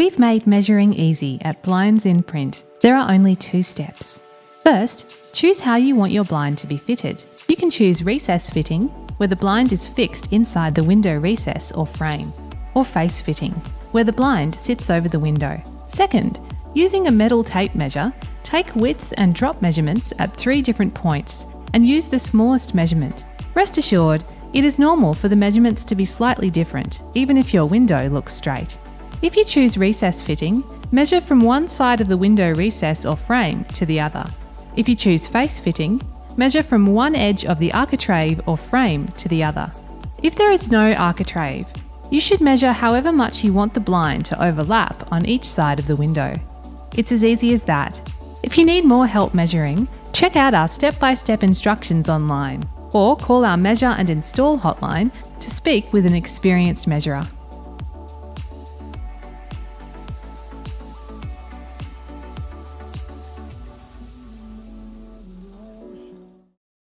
We've made measuring easy at Blinds in Print. There are only 2 steps. First, choose how you want your blind to be fitted. You can choose recess fitting, where the blind is fixed inside the window recess or frame, or face fitting, where the blind sits over the window. Second, using a metal tape measure, take width and drop measurements at 3 different points and use the smallest measurement. Rest assured, it is normal for the measurements to be slightly different, even if your window looks straight. If you choose recess fitting, measure from one side of the window recess or frame to the other. If you choose face fitting, measure from one edge of the architrave or frame to the other. If there is no architrave, you should measure however much you want the blind to overlap on each side of the window. It's as easy as that. If you need more help measuring, check out our step-by-step instructions online or call our Measure and Install hotline to speak with an experienced measurer.